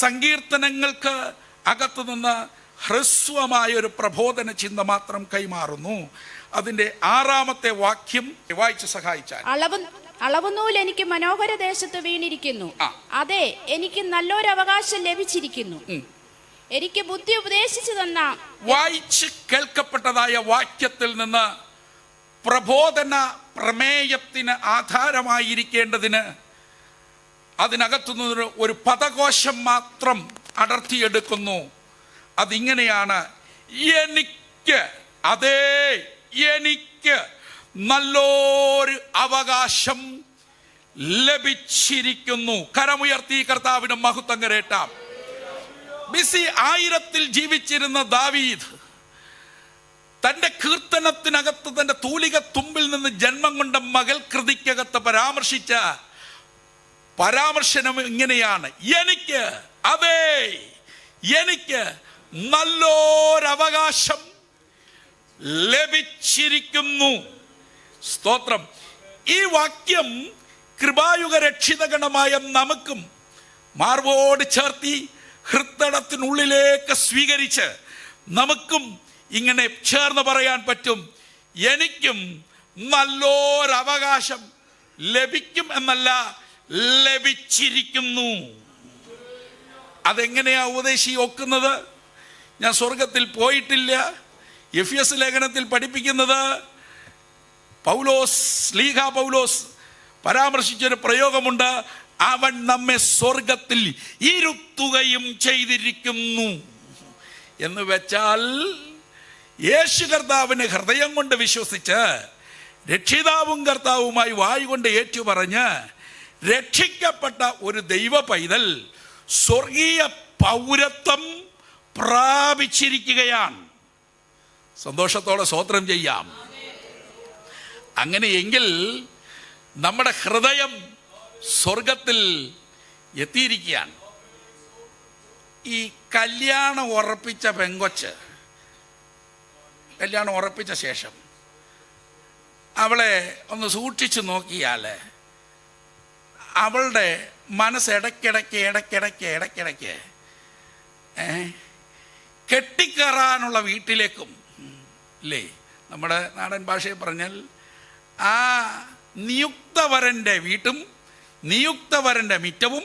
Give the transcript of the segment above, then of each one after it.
സങ്കീർത്തനങ്ങൾക്ക് അകത്തു നിന്ന് ഹ്രസ്വമായ ഒരു പ്രബോധന ചിന്ത മാത്രം കൈമാറുന്നു. അതിന്റെ 6-ാമത്തെ വാക്യം വായിച്ച് സഹായിച്ചാൽ. അളവുനൂൽ എനിക്ക് മനോഹര ദേശത്ത് വീണിരിക്കുന്നു, അതെ എനിക്ക് നല്ലൊരു അവകാശം ലഭിച്ചിരിക്കുന്നു. എനിക്ക് ബുദ്ധി ഉപദേശിച്ചു തന്ന വായിച്ച് കേൾക്കപ്പെട്ടതായ വാക്യത്തിൽ നിന്ന് പ്രബോധന പ്രമേയത്തിന് ആധാരമായിരിക്കേണ്ടതിന് അതിനകത്തുനിന്ന് ഒരു പദകോശം മാത്രം അടർത്തിയെടുക്കുന്നു. അതിങ്ങനെയാണ്: എനിക്ക്, അതേ എനിക്ക് നല്ലൊരു അവകാശം ലഭിച്ചിരിക്കുന്നു. കരമുയർത്തി കർത്താവിന് മഹത്വം കരേറ്റാം. BC 1000 ജീവിച്ചിരുന്ന ദാവീദ് തന്റെ കീർത്തനത്തിനകത്ത് തന്റെ തൂലിക തുമ്പിൽ നിന്ന് ജന്മം കൊണ്ട മകൾ കൃതിക്കകത്ത് പരാമർശിച്ച പരാമർശനം ഇങ്ങനെയാണ്: എനിക്ക്, അതേ എനിക്ക് നല്ലൊരവകാശം ലഭിച്ചിരിക്കുന്നു. സ്തോത്രം. ഈ വാക്യം കൃപായുഗ രക്ഷിതഗണമായ നമുക്കും മാർവോട് ചേർത്തി ഹൃദയത്തിനുള്ളിലേക്ക് സ്വീകരിച്ച് നമുക്കും ഇങ്ങനെ ചേർന്ന് പറയാൻ പറ്റും: എനിക്കും നല്ലൊരവകാശം ലഭിക്കും എന്നല്ല, ലഭിച്ചിരിക്കുന്നു. അതെങ്ങനെയാ ഉപദേശി ഒക്കുന്നത്? ഞാൻ സ്വർഗത്തിൽ പോയിട്ടില്ല. എഫെസ്യ ലേഖനത്തിൽ പഠിപ്പിക്കുന്നത് ശ്ലീഹാ പൗലോസ് പരാമർശിച്ചൊരു പ്രയോഗമുണ്ട്: അവൻ നമ്മെ സ്വർഗത്തിൽ ഇരുത്തുകയും ചെയ്തിരിക്കുന്നു എന്ന് വെച്ചാൽ, യേശു കർത്താവിന് ഹൃദയം കൊണ്ട് വിശ്വസിച്ച് രക്ഷിതാവും കർത്താവുമായി വായു കൊണ്ട് ഏറ്റുപറഞ്ഞ് രക്ഷിക്കപ്പെട്ട ഒരു ദൈവ പൈതൽ സ്വർഗീയ പൗരത്വം പ്രാപിച്ചിരിക്കുകയാണ്. സന്തോഷത്തോടെ സ്തോത്രം ചെയ്യാം. അങ്ങനെയെങ്കിൽ നമ്മുടെ ഹൃദയം സ്വർഗത്തിൽ എത്തിയിരിക്കുകയാണ്. ഈ കല്യാണം ഉറപ്പിച്ച പെങ്കൊച്ച് കല്യാണം ഉറപ്പിച്ച ശേഷം അവളെ ഒന്ന് സൂക്ഷിച്ചു നോക്കിയാൽ അവളുടെ മനസ്സ് ഇടയ്ക്കിടയ്ക്ക് കെട്ടിക്കയറാനുള്ള വീട്ടിലേക്കും, ഇല്ലേ, നമ്മുടെ നാടൻ ഭാഷയിൽ പറഞ്ഞാൽ ആ നിയുക്തവരൻ്റെ വീട്ടും നിയുക്തവരൻ്റെ മിറ്റവും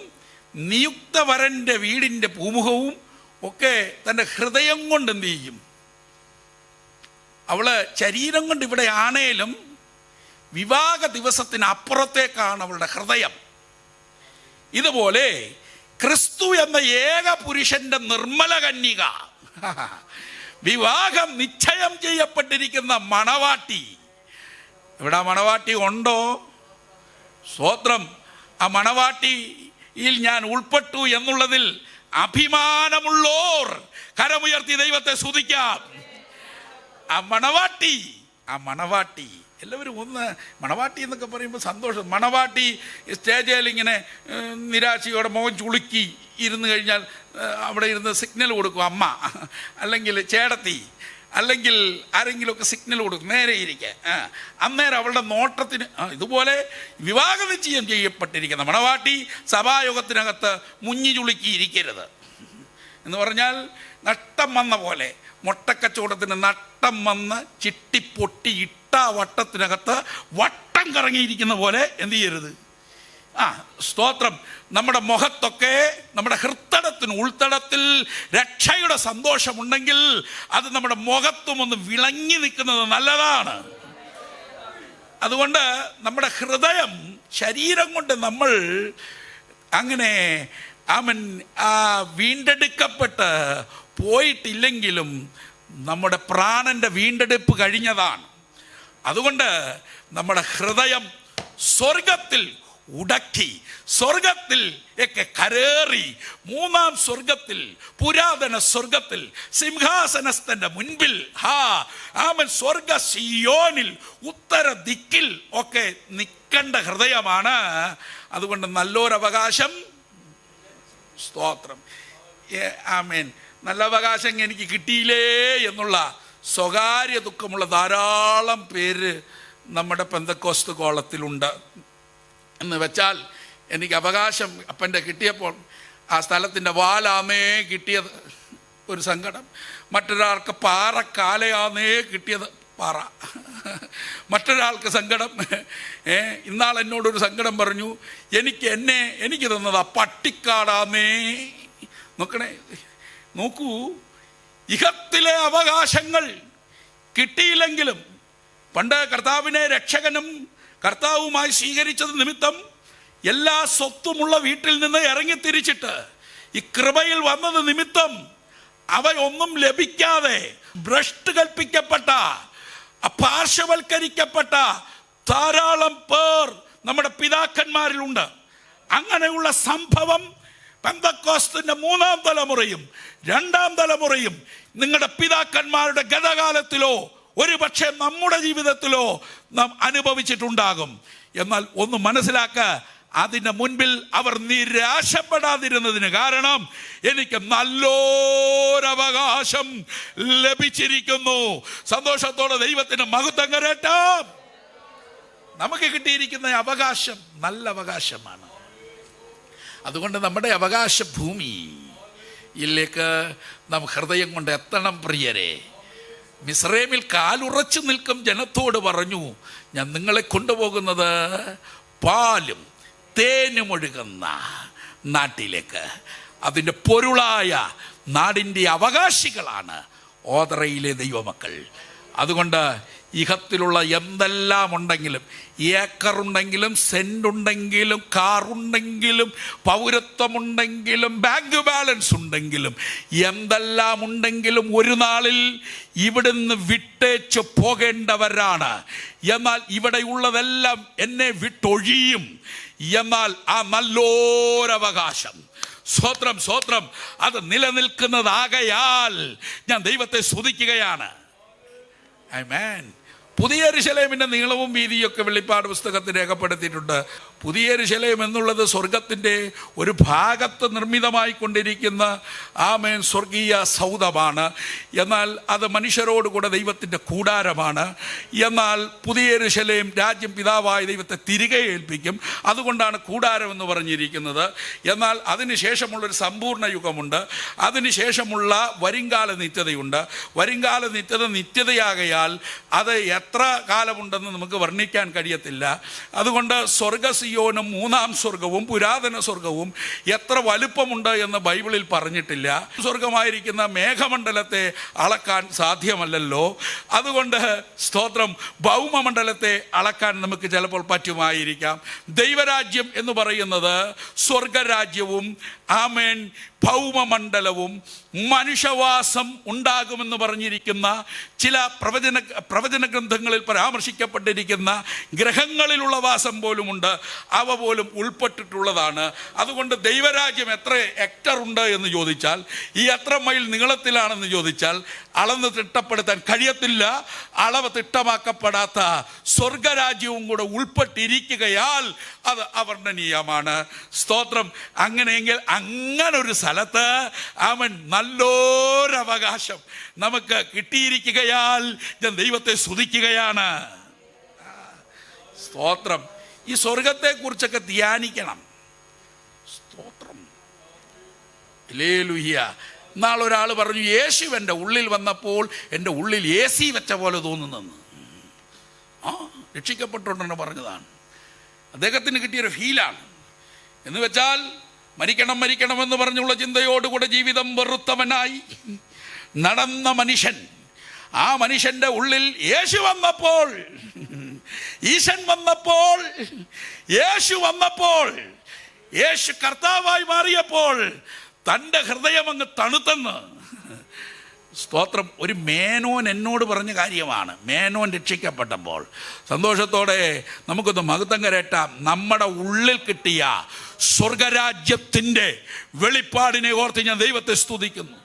നിയുക്തവരൻ്റെ വീടിൻ്റെ പൂമുഖവും ഒക്കെ തൻ്റെ ഹൃദയം കൊണ്ട് എന്ത് ചെയ്യും? അവള് ശരീരം കൊണ്ട് ഇവിടെ ആണേലും വിവാഹ ദിവസത്തിന് അപ്പുറത്തേക്കാണ് അവളുടെ ഹൃദയം. ഇതുപോലെ ക്രിസ്തു എന്ന ഏക പുരുഷന്റെ നിർമ്മല കന്യക, വിവാഹം നിശ്ചയം ചെയ്യപ്പെട്ടിരിക്കുന്ന മണവാട്ടി, ഇവിടെ മണവാട്ടി ഉണ്ടോ? സ്തോത്രം. ആ മണവാട്ടിയിൽ ഞാൻ ഉൾപ്പെട്ടു എന്നുള്ളതിൽ അഭിമാനമുള്ളോർ കരമുയർത്തി ദൈവത്തെ സ്തുതിക്കാം. ആ മണവാട്ടി എല്ലാവരും ഒന്ന് മണവാട്ടി എന്നൊക്കെ പറയുമ്പോൾ സന്തോഷം. മണവാട്ടി സ്റ്റേജിൽ ഇങ്ങനെ നിരാശയോടെ മുഖം ചുളുക്കി ഇരുന്ന് കഴിഞ്ഞാൽ അവിടെ ഇരുന്ന് സിഗ്നൽ കൊടുക്കും അമ്മ, അല്ലെങ്കിൽ ചേടത്തി, അല്ലെങ്കിൽ ആരെങ്കിലുമൊക്കെ സിഗ്നൽ കൊടുക്കും നേരെ ഇരിക്കുക. അന്നേരം അവളുടെ നോട്ടത്തിന് ഇതുപോലെ വിവാഹ നിശ്ചയം ചെയ്യപ്പെട്ടിരിക്കുന്ന മണവാട്ടി സഭായോഗത്തിനകത്ത് മുഞ്ഞി ചുളുക്കി ഇരിക്കരുത് എന്ന് പറഞ്ഞാൽ നട്ടം വന്ന പോലെ, മുട്ടക്കച്ചവടത്തിന് നട്ടം വന്ന് ചിട്ടിപ്പൊട്ടി ഇട്ട വട്ടത്തിനകത്ത് വട്ടം കറങ്ങിയിരിക്കുന്ന പോലെ എന്ത് ചെയ്യരുത്? സ്തോത്രം. നമ്മുടെ മുഖത്തൊക്കെ നമ്മുടെ ഹൃത്തടത്തിന് ഉൾത്തടത്തിൽ രക്ഷയുടെ സന്തോഷമുണ്ടെങ്കിൽ അത് നമ്മുടെ മുഖത്തും ഒന്ന് വിളങ്ങി നിൽക്കുന്നത് നല്ലതാണ്. അതുകൊണ്ട് നമ്മുടെ ഹൃദയം ശരീരം കൊണ്ട് നമ്മൾ അങ്ങനെ വീണ്ടെടുക്കപ്പെട്ട് പോയിട്ടില്ലെങ്കിലും നമ്മുടെ പ്രാണന്റെ വീണ്ടെടുപ്പ് കഴിഞ്ഞതാണ്. അതുകൊണ്ട് നമ്മുടെ ഹൃദയം സ്വർഗത്തിൽ ഉടക്കി, സ്വർഗത്തിൽ ഒക്കെ കരേറി, 3-ാം സ്വർഗത്തിൽ, പുരാതന സ്വർഗത്തിൽ സിംഹാസനസ്ഥന്റെ മുൻപിൽ സ്വർഗ സിയോനിൽ ഉത്തര ദിക്കിൽ ഒക്കെ നിൽക്കേണ്ട ഹൃദയമാണ്. അതുകൊണ്ട് നല്ലൊരവകാശം, സ്തോത്രം, ആമേൻ, നല്ല അവകാശം എനിക്ക് കിട്ടിയില്ലേ എന്നുള്ള സ്വകാര്യ ദുഃഖമുള്ള ധാരാളം പേര് നമ്മുടെ പെന്തക്കോസ്ത് കോളത്തിലുണ്ട്. എന്ന് വെച്ചാൽ എനിക്ക് അവകാശം അപ്പൻ്റെ കിട്ടിയപ്പോൾ ആ സ്ഥലത്തിൻ്റെ വാലാന്നേ കിട്ടിയത് ഒരു സങ്കടം, മറ്റൊരാൾക്ക് പാറക്കാലയാന്നേ കിട്ടിയത് പാറ. മറ്റൊരാൾക്ക് സങ്കടം, ഇന്നാൾ എന്നോടൊരു സങ്കടം പറഞ്ഞു, എനിക്ക് തന്നത് ആ പട്ടിക്കാടാന്നേ. നോക്കൂ, ഇഹത്തിലെ അവകാശങ്ങൾ കിട്ടിയില്ലെങ്കിലും പണ്ട് കർത്താവിനെ രക്ഷകനും കർത്താവുമായി സ്വീകരിച്ചത് നിമിത്തം എല്ലാ സ്വത്തുമുള്ള വീട്ടിൽ നിന്ന് ഇറങ്ങിത്തിരിച്ചിട്ട് ഈ കൃപയിൽ വന്നത് നിമിത്തം അവയൊന്നും ലഭിക്കാതെ ഭ്രഷ്ട് കൽപ്പിക്കപ്പെട്ട, പാർശ്വവൽക്കരിക്കപ്പെട്ട ധാരാളം പേർ നമ്മുടെ പിതാക്കന്മാരിലുണ്ട്. അങ്ങനെയുള്ള സംഭവം പെന്തക്കോസ്തിന്റെ 3-ാം തലമുറയും 2-ാം തലമുറയും നിങ്ങളുടെ പിതാക്കന്മാരുടെ ഗതകാലത്തിലോ ഒരുപക്ഷെ നമ്മുടെ ജീവിതത്തിലോ നാം അനുഭവിച്ചിട്ടുണ്ടാകും. എന്നാൽ ഒന്ന് മനസ്സിലാക്ക, അതിന് മുൻപിൽ അവർ നിരാശപ്പെടാതിരുന്നതിന് കാരണം എനിക്ക് നല്ലൊരവകാശം ലഭിച്ചിരിക്കുന്നു. സന്തോഷത്തോടെ ദൈവത്തിന് മഹത്വം കരേറ്റാം. നമുക്ക് കിട്ടിയിരിക്കുന്ന അവകാശം നല്ല അവകാശമാണ്. അതുകൊണ്ട് നമ്മുടെ അവകാശ ഭൂമിയിലേക്ക് നാം ഹൃദയം കൊണ്ട് എത്തണം പ്രിയരെ. മിസ്രൈമിൽ കാലുറച്ചു നിൽക്കും ജനത്തോട് പറഞ്ഞു, ഞാൻ നിങ്ങളെ കൊണ്ടുപോകുന്നത് പാലും തേനും ഒഴുകുന്ന നാട്ടിലേക്ക്. അതിൻ്റെ പൊരുളായ നാടിൻ്റെ അവകാശികളാണ് ഓതറയിലെ ദൈവമക്കൾ. അതുകൊണ്ട് ഇഹത്തിലുള്ള എന്തെല്ലാം ഉണ്ടെങ്കിലും, ഏക്കറുണ്ടെങ്കിലും, സെൻറ്റുണ്ടെങ്കിലും, കാറുണ്ടെങ്കിലും, പൗരത്വമുണ്ടെങ്കിലും, ബാങ്ക് ബാലൻസ് ഉണ്ടെങ്കിലും, എന്തെല്ലാം ഉണ്ടെങ്കിലും ഒരു നാളിൽ ഇവിടുന്ന് വിട്ടേച്ച് പോകേണ്ടവരാണ്. എന്നാൽ ഇവിടെയുള്ളതെല്ലാം എന്നെ വിട്ടൊഴിയും. എന്നാൽ ആ നല്ലൊരവകാശം, സ്തോത്രം സ്തോത്രം, അത് നിലനിൽക്കുന്നതാകയാൽ ഞാൻ ദൈവത്തെ സ്തുതിക്കുകയാണ്. ആമേൻ. പുതിയ യെരൂശലേമിന്റെ നീളവും വീതിയൊക്കെ വെളിപ്പാട് പുസ്തകത്തിൽ രേഖപ്പെടുത്തിയിട്ടുണ്ട്. പുതിയ യെരൂശലേം എന്നുള്ളത് സ്വർഗത്തിൻ്റെ ഒരു ഭാഗത്ത് നിർമ്മിതമായി കൊണ്ടിരിക്കുന്ന ആമേൻ സ്വർഗീയ സൗധമാണ്. എന്നാൽ അത് മനുഷ്യരോടുകൂടെ ദൈവത്തിൻ്റെ കൂടാരമാണ്. എന്നാൽ പുതിയ യെരൂശലേം രാജ്യം പിതാവായ ദൈവത്തെ തിരികെ ഏൽപ്പിക്കും. അതുകൊണ്ടാണ് കൂടാരം എന്ന് പറഞ്ഞിരിക്കുന്നത്. എന്നാൽ അതിനുശേഷമുള്ളൊരു സമ്പൂർണ്ണ യുഗമുണ്ട്. അതിനുശേഷമുള്ള വരുംകാല നിത്യതയുണ്ട്. വരുംകാല നിത്യത നിത്യതയാകയാൽ അത് എത്ര കാലമുണ്ടെന്ന് നമുക്ക് വർണ്ണിക്കാൻ കഴിയത്തില്ല. അതുകൊണ്ട് സ്വർഗസിയോനും 3-ാം സ്വർഗവും പുരാതന സ്വർഗവും എത്ര വലുപ്പമുണ്ട് എന്ന് ബൈബിളിൽ പറഞ്ഞിട്ടില്ല. സ്വർഗമായിരിക്കുന്ന മേഘമണ്ഡലത്തെ അളക്കാൻ സാധ്യമല്ലല്ലോ. അതുകൊണ്ട് സ്തോത്രം, ഭൗമമണ്ഡലത്തെ അളക്കാൻ നമുക്ക് ചിലപ്പോൾ പറ്റുമായിരിക്കാം. ദൈവരാജ്യം എന്ന് പറയുന്നത് സ്വർഗരാജ്യവും ആമേൻ ഭൗമമണ്ഡലവും മനുഷ്യവാസം ഉണ്ടാകുമെന്ന് പറഞ്ഞിരിക്കുന്ന ചില പ്രവചന ഗ്രന്ഥങ്ങളിൽ പരാമർശിക്കപ്പെട്ടിരിക്കുന്ന ഗ്രഹങ്ങളിലുള്ള വാസം പോലുമുണ്ട്. അവ പോലും ഉൾപ്പെട്ടിട്ടുള്ളതാണ്. അതുകൊണ്ട് ദൈവരാജ്യം എത്ര ഹെക്ടർ ഉണ്ട് എന്ന് ചോദിച്ചാൽ, ഈ എത്ര മൈൽ നീളത്തിലാണെന്ന് ചോദിച്ചാൽ അളന്ന് തിട്ടപ്പെടുത്താൻ കഴിയത്തില്ല. അളവ് തിട്ടമാക്കപ്പെടാത്ത സ്വർഗരാജ്യവും കൂടെ ഉൾപ്പെട്ടിരിക്കുകയാൽ അത് അവർണ്ണനീയമാണ്. സ്തോത്രം. അങ്ങനെയെങ്കിൽ അങ്ങനൊരു സ്ഥലത്ത് അവൻ നല്ലൊരവകാശം നമുക്ക് കിട്ടിയിരിക്കുകയാൽ ഞാൻ ദൈവത്തെ സ്തുതിക്കുകയാണ്. സ്തോത്രം. ഈ സ്വർഗത്തെ കുറിച്ചൊക്കെ ധ്യാനിക്കണം. സ്തോത്രം. ഹല്ലേലൂയ. നാളൊരാൾ പറഞ്ഞു, യേശു എൻ്റെ ഉള്ളിൽ വന്നപ്പോൾ എൻ്റെ ഉള്ളിൽ AC വെച്ച പോലെ തോന്നുന്നെന്ന്. രക്ഷിക്കപ്പെട്ടുണ്ടെന്ന് പറഞ്ഞതാണ്. അദ്ദേഹത്തിന് കിട്ടിയൊരു ഫീലാണ്. എന്ന് വെച്ചാൽ മരിക്കണമെന്ന് പറഞ്ഞുള്ള ചിന്തയോടുകൂടെ ജീവിതം വെറുത്തവനായി നടന്ന മനുഷ്യൻ, ആ മനുഷ്യൻ്റെ ഉള്ളിൽ യേശു വന്നപ്പോൾ, ഈശൻ വന്നപ്പോൾ, യേശു വന്നപ്പോൾ, യേശു കർത്താവായി മാറിയപ്പോൾ തൻ്റെ ഹൃദയം അങ്ങ് തണുത്തെന്ന്. സ്തോത്രം. ഒരു മേനോൻ എന്നോട് പറഞ്ഞ കാര്യമാണ്. മേനോൻ രക്ഷിക്കപ്പെട്ടപ്പോൾ സന്തോഷത്തോടെ നമുക്കൊന്ന് മഹത്വം കരേറ്റാം. നമ്മുടെ ഉള്ളിൽ കിട്ടിയ സ്വർഗരാജ്യത്തിൻ്റെ വെളിപ്പാടിനെ ഓർത്ത് ഞാൻ ദൈവത്തെ സ്തുതിക്കുന്നു.